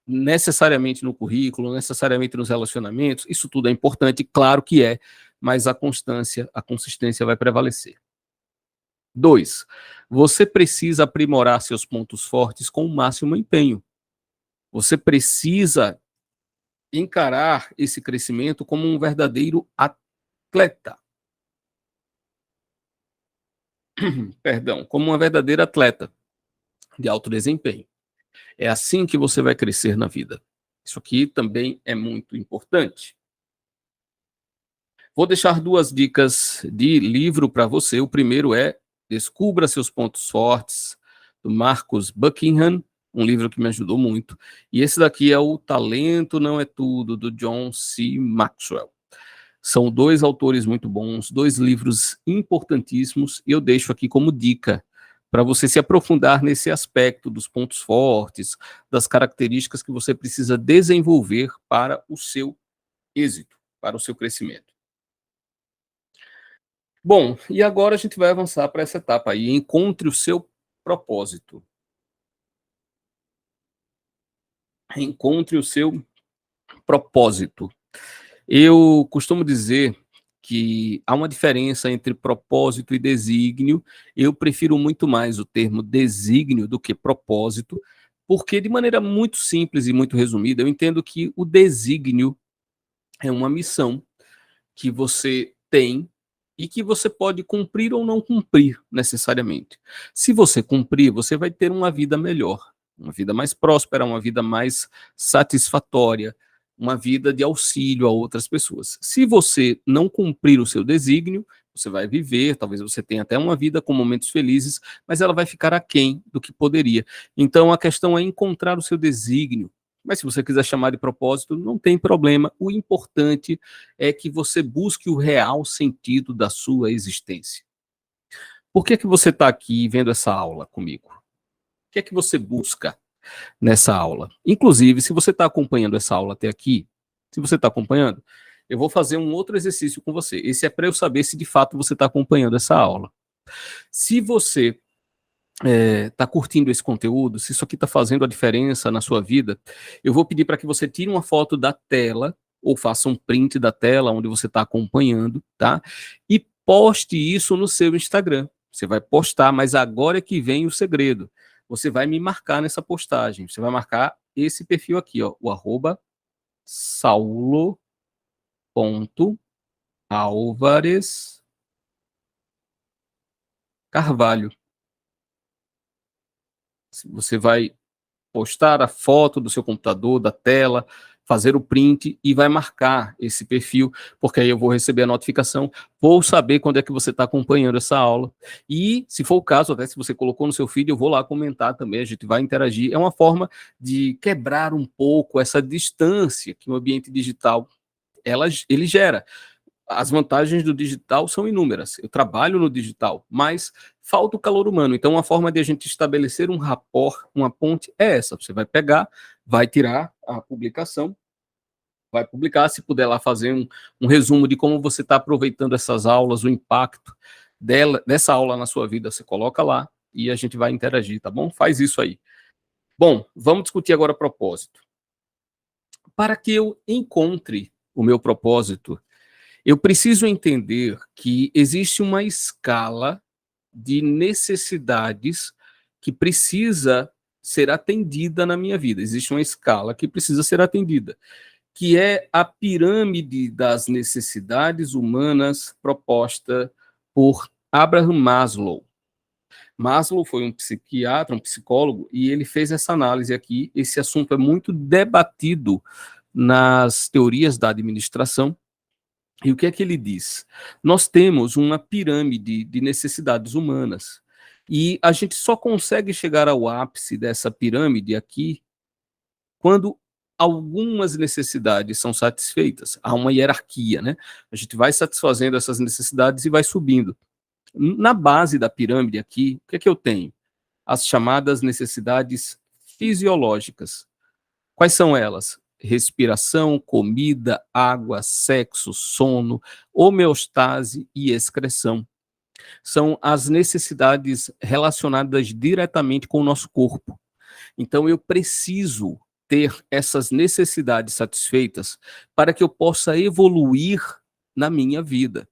S1: necessariamente no currículo, necessariamente nos relacionamentos. Isso tudo é importante, claro que é, mas a consistência vai prevalecer. 2, você precisa aprimorar seus pontos fortes com o máximo empenho. Você precisa encarar esse crescimento como um verdadeiro atleta. Perdão, como uma verdadeira atleta de alto desempenho. É assim que você vai crescer na vida. Isso aqui também é muito importante. Vou deixar 2 dicas de livro para você. O primeiro é Descubra Seus Pontos Fortes, do Marcus Buckingham, um livro que me ajudou muito. E esse daqui é O Talento Não é Tudo, do John C. Maxwell. São 2 autores muito bons, 2 livros importantíssimos, e eu deixo aqui como dica para você se aprofundar nesse aspecto dos pontos fortes, das características que você precisa desenvolver para o seu êxito, para o seu crescimento. Bom, e agora a gente vai avançar para essa etapa aí, encontre o seu propósito. Encontre o seu propósito. Eu costumo dizer que há uma diferença entre propósito e desígnio. Eu prefiro muito mais o termo desígnio do que propósito, porque de maneira muito simples e muito resumida, eu entendo que o desígnio é uma missão que você tem e que você pode cumprir ou não cumprir necessariamente. Se você cumprir, você vai ter uma vida melhor, uma vida mais próspera, uma vida mais satisfatória, uma vida de auxílio a outras pessoas. Se você não cumprir o seu desígnio, você vai viver, talvez você tenha até uma vida com momentos felizes, mas ela vai ficar aquém do que poderia. Então a questão é encontrar o seu desígnio. Mas se você quiser chamar de propósito, não tem problema. O importante é que você busque o real sentido da sua existência. Por que você está aqui vendo essa aula comigo? que é que você busca nessa aula? Inclusive, se você está acompanhando essa aula até aqui, se você está acompanhando, eu vou fazer um outro exercício com você. Esse é para eu saber se de fato você está acompanhando essa aula. Se você está curtindo esse conteúdo, se isso aqui está fazendo a diferença na sua vida, eu vou pedir para que você tire uma foto da tela ou faça um print da tela onde você está acompanhando, tá? E poste isso no seu Instagram. Você vai postar, mas agora é que vem o segredo. Você vai me marcar nessa postagem. Você vai marcar esse perfil aqui, ó, o @saulo.alvares_carvalho. Você vai postar a foto do seu computador, da tela, fazer o print e vai marcar esse perfil, porque aí eu vou receber a notificação, vou saber quando é que você está acompanhando essa aula. E, se for o caso, até se você colocou no seu feed, eu vou lá comentar também, a gente vai interagir. É uma forma de quebrar um pouco essa distância que o ambiente digital ele gera. As vantagens do digital são inúmeras. Eu trabalho no digital, mas falta o calor humano. Então, uma forma de a gente estabelecer um rapport, uma ponte, é essa. Você vai pegar, vai tirar a publicação, vai publicar, se puder lá fazer um resumo de como você está aproveitando essas aulas, o impacto dessa aula na sua vida, você coloca lá e a gente vai interagir, tá bom? Faz isso aí. Bom, vamos discutir agora propósito. Para que eu encontre o meu propósito, eu preciso entender que existe uma escala de necessidades que precisa ser atendida na minha vida. Existe uma escala que precisa ser atendida, que é a pirâmide das necessidades humanas proposta por Abraham Maslow. Maslow foi um psiquiatra, um psicólogo, e ele fez essa análise aqui. Esse assunto é muito debatido nas teorias da administração. E o que é que ele diz? Nós temos uma pirâmide de necessidades humanas e a gente só consegue chegar ao ápice dessa pirâmide aqui quando algumas necessidades são satisfeitas. Há uma hierarquia, né? A gente vai satisfazendo essas necessidades e vai subindo. Na base da pirâmide aqui, o que é que eu tenho? As chamadas necessidades fisiológicas. Quais são elas? Respiração, comida, água, sexo, sono, homeostase e excreção. São as necessidades relacionadas diretamente com o nosso corpo. Então, eu preciso ter essas necessidades satisfeitas para que eu possa evoluir na minha vida.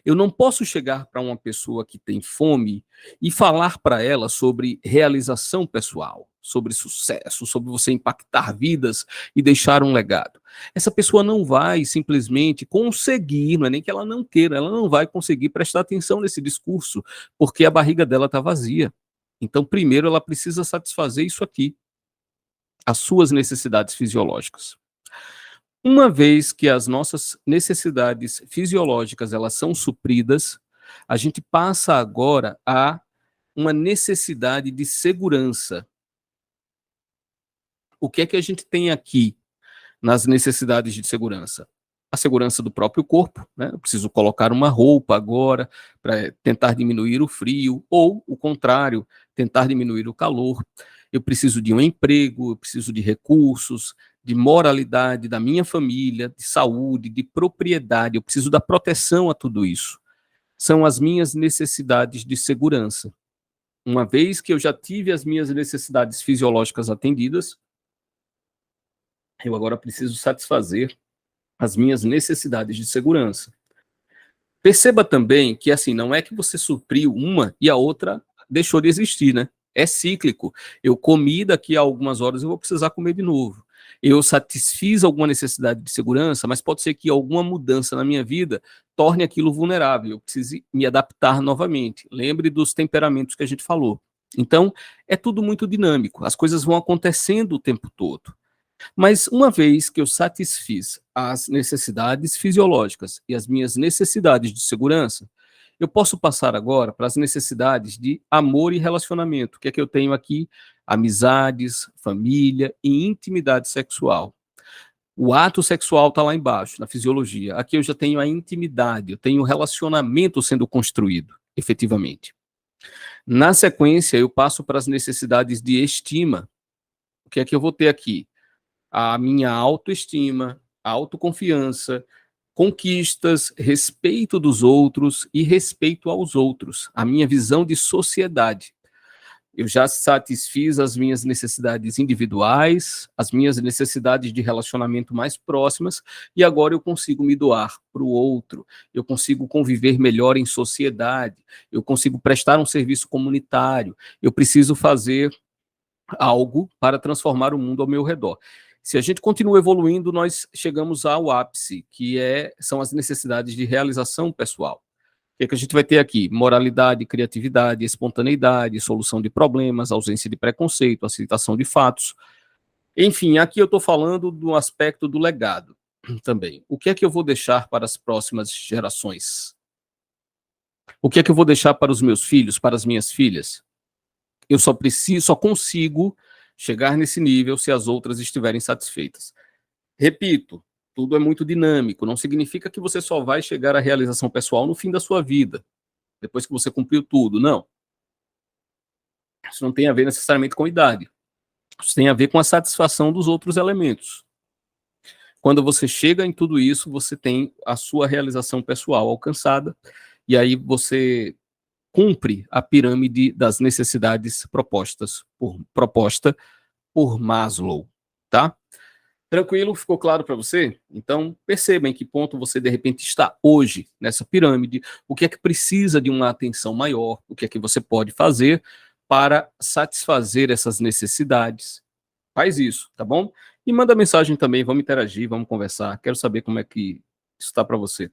S1: Eu não posso chegar para uma pessoa que tem fome e falar para ela sobre realização pessoal, sobre sucesso, sobre você impactar vidas e deixar um legado. Essa pessoa não vai simplesmente conseguir, não é nem que ela não queira, ela não vai conseguir prestar atenção nesse discurso, porque a barriga dela está vazia. Então, primeiro, ela precisa satisfazer isso aqui, as suas necessidades fisiológicas. Uma vez que as nossas necessidades fisiológicas elas são supridas, a gente passa agora a uma necessidade de segurança. O que é que a gente tem aqui nas necessidades de segurança? A segurança do próprio corpo, né? Eu preciso colocar uma roupa agora para tentar diminuir o frio, ou o contrário, tentar diminuir o calor. Eu preciso de um emprego, eu preciso de recursos, de moralidade da minha família, de saúde, de propriedade, eu preciso da proteção a tudo isso. São as minhas necessidades de segurança. Uma vez que eu já tive as minhas necessidades fisiológicas atendidas, eu agora preciso satisfazer as minhas necessidades de segurança. Perceba também que, assim, não é que você supriu uma e a outra deixou de existir, né? É cíclico. Eu comi, daqui a algumas horas eu vou precisar comer de novo. Eu satisfiz alguma necessidade de segurança, mas pode ser que alguma mudança na minha vida torne aquilo vulnerável. Eu preciso me adaptar novamente. Lembre dos temperamentos que a gente falou. Então, é tudo muito dinâmico. As coisas vão acontecendo o tempo todo. Mas uma vez que eu satisfiz as necessidades fisiológicas e as minhas necessidades de segurança, eu posso passar agora para as necessidades de amor e relacionamento. O que é que eu tenho aqui? Amizades, família e intimidade sexual. O ato sexual está lá embaixo, na fisiologia. Aqui eu já tenho a intimidade, eu tenho o relacionamento sendo construído, efetivamente. Na sequência, eu passo para as necessidades de estima. O que é que eu vou ter aqui? A minha autoestima, autoconfiança, conquistas, respeito dos outros e respeito aos outros, a minha visão de sociedade. Eu já satisfiz as minhas necessidades individuais, as minhas necessidades de relacionamento mais próximas, e agora eu consigo me doar para o outro, eu consigo conviver melhor em sociedade, eu consigo prestar um serviço comunitário, eu preciso fazer algo para transformar o mundo ao meu redor. Se a gente continua evoluindo, nós chegamos ao ápice, são as necessidades de realização pessoal. O que é que a gente vai ter aqui? Moralidade, criatividade, espontaneidade, solução de problemas, ausência de preconceito, aceitação de fatos. Enfim, aqui eu estou falando do aspecto do legado também. O que é que eu vou deixar para as próximas gerações? O que é que eu vou deixar para os meus filhos, para as minhas filhas? Eu só consigo chegar nesse nível se as outras estiverem satisfeitas. Repito, tudo é muito dinâmico, não significa que você só vai chegar à realização pessoal no fim da sua vida, depois que você cumpriu tudo, não. Isso não tem a ver necessariamente com idade. Isso tem a ver com a satisfação dos outros elementos. Quando você chega em tudo isso, você tem a sua realização pessoal alcançada, e aí você cumpre a pirâmide das necessidades proposta por Maslow, tá? Tranquilo? Ficou claro para você? Então, perceba em que ponto você, de repente, está hoje nessa pirâmide, o que é que precisa de uma atenção maior, o que é que você pode fazer para satisfazer essas necessidades. Faz isso, tá bom? E manda mensagem também, vamos interagir, vamos conversar. Quero saber como é que isso está para você.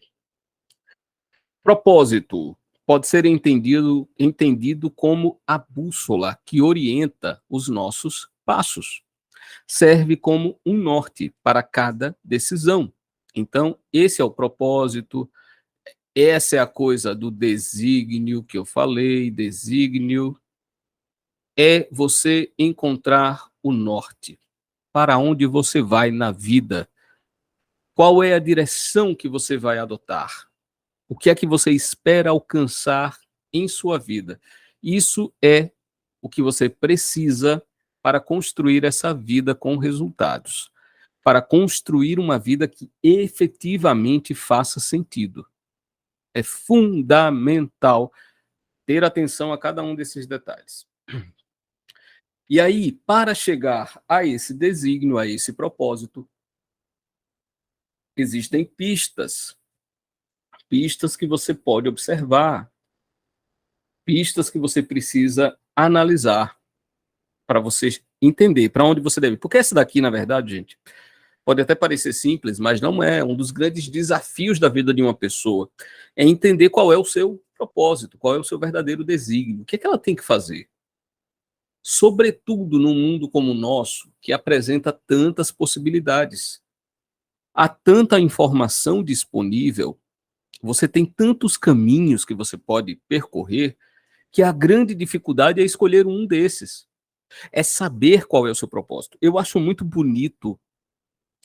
S1: Propósito pode ser entendido como a bússola que orienta os nossos passos. Serve como um norte para cada decisão. Então, esse é o propósito, essa é a coisa do desígnio que eu falei, desígnio é você encontrar o norte, para onde você vai na vida. Qual é a direção que você vai adotar? O que é que você espera alcançar em sua vida? Isso é o que você precisa para construir essa vida com resultados, para construir uma vida que efetivamente faça sentido. É fundamental ter atenção a cada um desses detalhes. E aí, para chegar a esse desígnio, a esse propósito, existem pistas que você pode observar, pistas que você precisa analisar para você entender para onde você deve. Porque essa daqui, na verdade, gente, pode até parecer simples, mas não é. Um dos grandes desafios da vida de uma pessoa é entender qual é o seu propósito, qual é o seu verdadeiro desígnio, o que é que ela tem que fazer. Sobretudo num mundo como o nosso, que apresenta tantas possibilidades. Há tanta informação disponível, você tem tantos caminhos que você pode percorrer, que a grande dificuldade é escolher um desses. É saber qual é o seu propósito. Eu acho muito bonito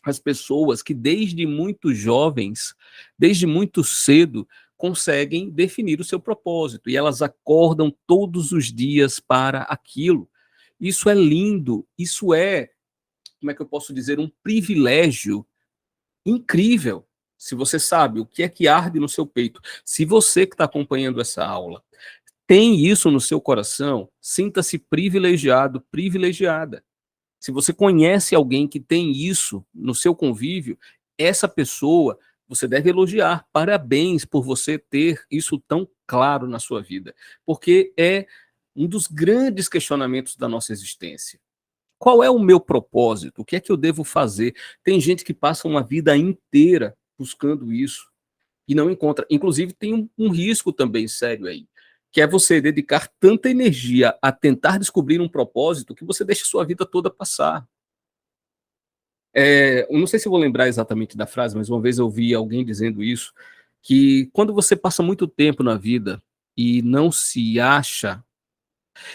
S1: as pessoas que desde muito jovens, desde muito cedo, conseguem definir o seu propósito e elas acordam todos os dias para aquilo. Isso é lindo, isso é, como é que eu posso dizer, um privilégio incrível. Se você sabe o que é que arde no seu peito, se você que está acompanhando essa aula tem isso no seu coração, sinta-se privilegiado, privilegiada. Se você conhece alguém que tem isso no seu convívio, essa pessoa você deve elogiar. Parabéns por você ter isso tão claro na sua vida, porque é um dos grandes questionamentos da nossa existência. Qual é o meu propósito? O que é que eu devo fazer? Tem gente que passa uma vida inteira buscando isso e não encontra. Inclusive, tem um risco também sério aí, que é você dedicar tanta energia a tentar descobrir um propósito que você deixa a sua vida toda passar. Eu não sei se eu vou lembrar exatamente da frase, mas uma vez eu vi alguém dizendo isso, que quando você passa muito tempo na vida e não se acha,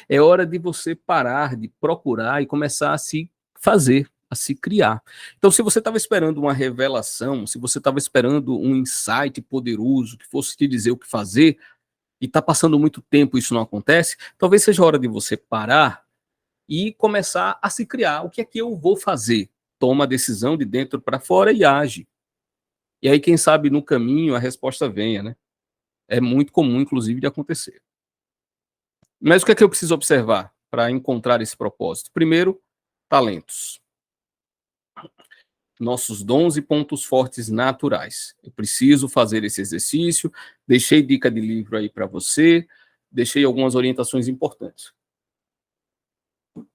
S1: é hora de você parar de procurar e começar a se fazer, a se criar. Então, se você estava esperando uma revelação, se você estava esperando um insight poderoso que fosse te dizer o que fazer, e está passando muito tempo e isso não acontece, talvez seja a hora de você parar e começar a se criar. O que é que eu vou fazer? Toma a decisão de dentro para fora e age. E aí, quem sabe, no caminho a resposta venha, né? É muito comum, inclusive, de acontecer. Mas o que é que eu preciso observar para encontrar esse propósito? Primeiro, talentos. Nossos dons e pontos fortes naturais. Eu preciso fazer esse exercício, deixei dica de livro aí para você, deixei algumas orientações importantes.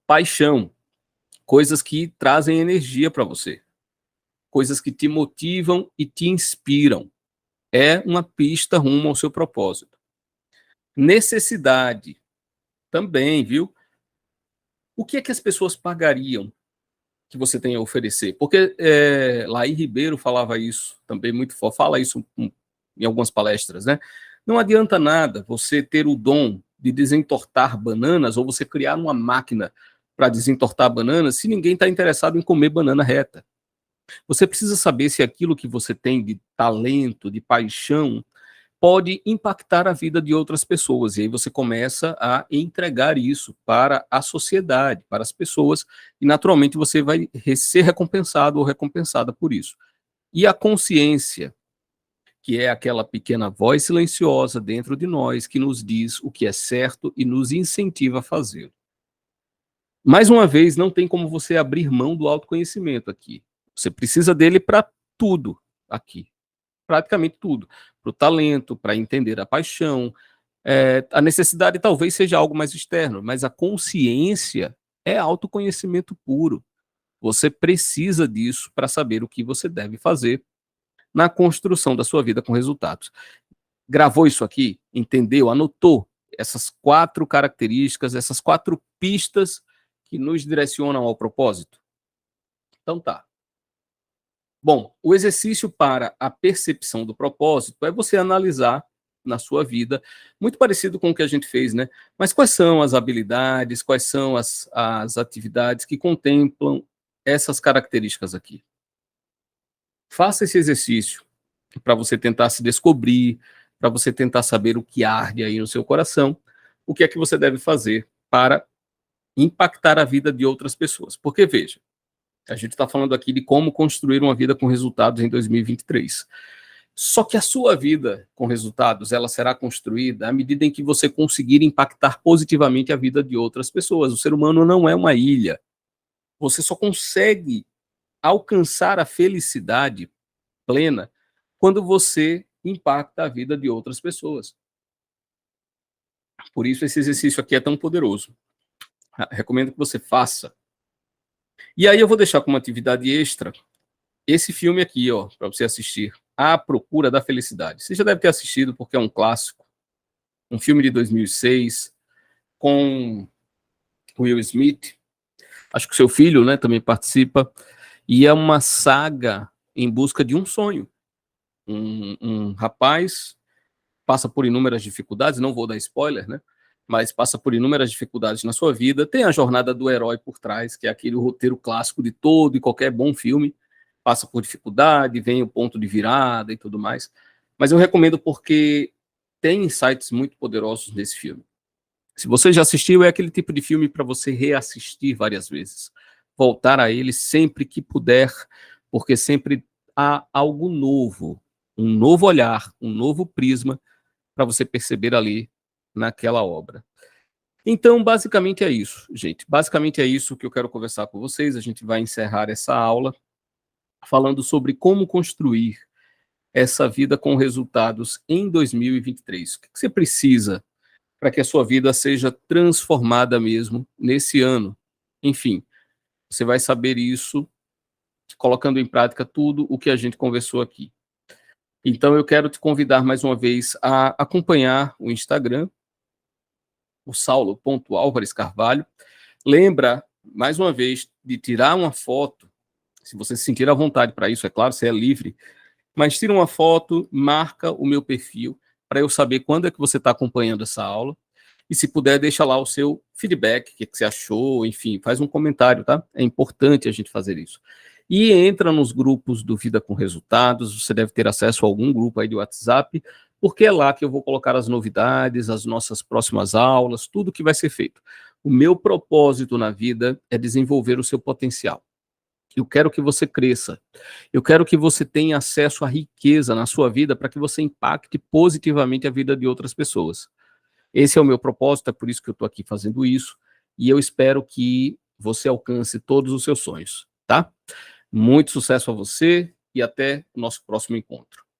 S1: Paixão, coisas que trazem energia para você, coisas que te motivam e te inspiram. É uma pista rumo ao seu propósito. Necessidade, também, viu? O que é que as pessoas pagariam que você tem a oferecer? Porque Laí Ribeiro falava isso também muito forte, fala isso em algumas palestras, né? Não adianta nada você ter o dom de desentortar bananas ou você criar uma máquina para desentortar bananas se ninguém está interessado em comer banana reta. Você precisa saber se aquilo que você tem de talento, de paixão, pode impactar a vida de outras pessoas. E aí você começa a entregar isso para a sociedade, para as pessoas, e naturalmente você vai ser recompensado ou recompensada por isso. E a consciência, que é aquela pequena voz silenciosa dentro de nós que nos diz o que é certo e nos incentiva a fazê-lo. Mais uma vez, não tem como você abrir mão do autoconhecimento aqui. Você precisa dele para tudo aqui, praticamente tudo. Para o talento, para entender a paixão. A necessidade talvez seja algo mais externo, mas a consciência é autoconhecimento puro. Você precisa disso para saber o que você deve fazer na construção da sua vida com resultados. Gravou isso aqui? Entendeu? Anotou essas 4 características, essas 4 pistas que nos direcionam ao propósito? Então tá. Bom, o exercício para a percepção do propósito é você analisar na sua vida, muito parecido com o que a gente fez, né? Mas quais são as habilidades, quais são as atividades que contemplam essas características aqui? Faça esse exercício para você tentar se descobrir, para você tentar saber o que arde aí no seu coração, o que é que você deve fazer para impactar a vida de outras pessoas. Porque, veja, a gente está falando aqui de como construir uma vida com resultados em 2023. Só que a sua vida com resultados, ela será construída à medida em que você conseguir impactar positivamente a vida de outras pessoas. O ser humano não é uma ilha. Você só consegue alcançar a felicidade plena quando você impacta a vida de outras pessoas. Por isso esse exercício aqui é tão poderoso. Recomendo que você faça. E aí eu vou deixar como atividade extra esse filme aqui, ó, para você assistir, A Procura da Felicidade. Você já deve ter assistido porque é um clássico, um filme de 2006 com Will Smith. Acho que o seu filho, né, também participa. E é uma saga em busca de um sonho. Um rapaz passa por inúmeras dificuldades, não vou dar spoiler, né? Mas passa por inúmeras dificuldades na sua vida. Tem a jornada do herói por trás, que é aquele roteiro clássico de todo e qualquer bom filme. Passa por dificuldade, vem o ponto de virada e tudo mais. Mas eu recomendo porque tem insights muito poderosos nesse filme. Se você já assistiu, é aquele tipo de filme para você reassistir várias vezes. Voltar a ele sempre que puder, porque sempre há algo novo, um novo olhar, um novo prisma para você perceber ali naquela obra. Então, basicamente é isso, gente. Basicamente é isso que eu quero conversar com vocês. A gente vai encerrar essa aula falando sobre como construir essa vida com resultados em 2023. O que você precisa para que a sua vida seja transformada mesmo nesse ano? Enfim, você vai saber isso colocando em prática tudo o que a gente conversou aqui. Então, eu quero te convidar mais uma vez a acompanhar o Instagram, o Saulo.Álvares Carvalho. Lembra, mais uma vez, de tirar uma foto, se você se sentir à vontade para isso, é claro, você é livre, mas tira uma foto, marca o meu perfil, para eu saber quando é que você está acompanhando essa aula, e se puder, deixa lá o seu feedback, o que você achou, enfim, faz um comentário, tá? É importante a gente fazer isso. E entra nos grupos do Vida com Resultados, você deve ter acesso a algum grupo aí de WhatsApp, porque é lá que eu vou colocar as novidades, as nossas próximas aulas, tudo que vai ser feito. O meu propósito na vida é desenvolver o seu potencial. Eu quero que você cresça. Eu quero que você tenha acesso à riqueza na sua vida para que você impacte positivamente a vida de outras pessoas. Esse é o meu propósito, é por isso que eu estou aqui fazendo isso, e eu espero que você alcance todos os seus sonhos, tá? Muito sucesso a você e até o nosso próximo encontro.